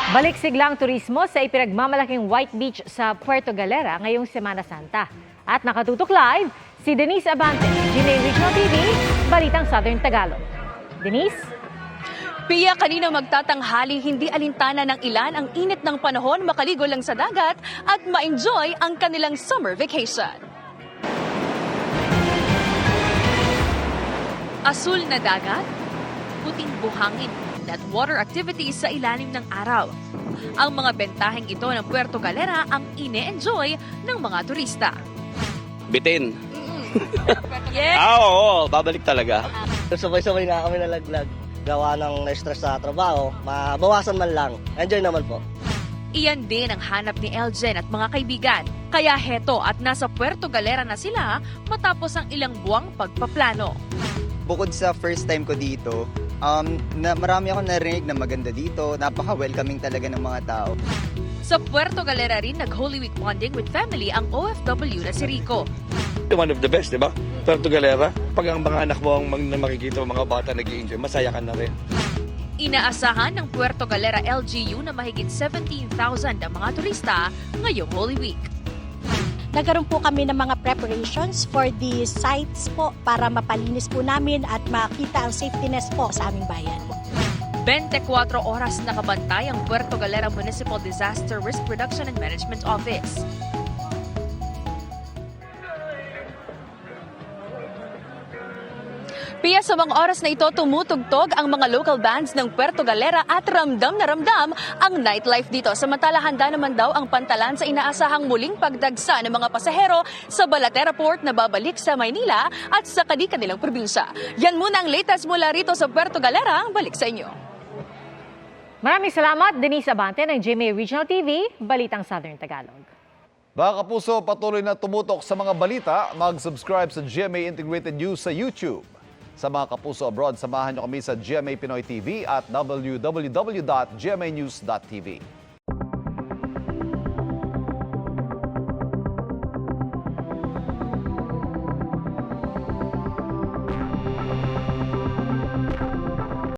Balik siglang turismo sa ipinagmamalaking White Beach sa Puerto Galera ngayong Semana Santa. At nakatutok live si Denise Abante, GMA Regional TV, Balitang Southern Tagalog. Denise? Pia, kanina magtatanghali, hindi alintana ng ilan ang init ng panahon, makaligo lang sa dagat at ma-enjoy ang kanilang summer vacation. Asul na dagat, puting buhangin at water activities sa ilalim ng araw. Ang mga bentaheng ito ng Puerto Galera ang ine-enjoy ng mga turista. Bitin. Yes! Oo, babalik talaga. Sabay-sabay na kami nalaglag. Gawa ng na-stress sa trabaho, mabawasan man lang. Enjoy naman po. Iyan din ang hanap ni Eljen at mga kaibigan. Kaya heto at nasa Puerto Galera na sila matapos ang ilang buwang pagpaplano. Bukod sa first time ko dito, marami akong narinig na maganda dito. Napaka-welcoming talaga ng mga tao. Sa Puerto Galera rin nag-Holy Week bonding with family ang OFW na si Rico. One of the best, di ba? Puerto Galera. Pag ang mga anak mo ang makikita mga bata nag-i-enjoy, masaya ka na rin. Inaasahan ng Puerto Galera LGU na mahigit 17,000 ang mga turista ngayong Holy Week. Nagkaroon po kami ng mga preparations for the sites po para mapalinis po namin at makita ang safetyness po sa aming bayan. 24 oras nakabantay ang Puerto Galera Municipal Disaster Risk Reduction and Management Office. Pia, sa mga oras na ito, tumutugtog ang mga local bands ng Puerto Galera at ramdam na ramdam ang nightlife dito. Samantala, handa naman daw ang pantalan sa inaasahang muling pagdagsa ng mga pasahero sa Balatera Port na babalik sa Maynila at sa kanilang probinsya. Yan muna ang latest mula rito sa Puerto Galera. Balik sa inyo. Maraming salamat, Denise Abante ng GMA Regional TV, Balitang Southern Tagalog. Mga kapuso, patuloy na tumutok sa mga balita. Mag-subscribe sa GMA Integrated News sa YouTube. Sa mga kapuso abroad, samahan niyo kami sa GMA Pinoy TV at www.gmanews.tv.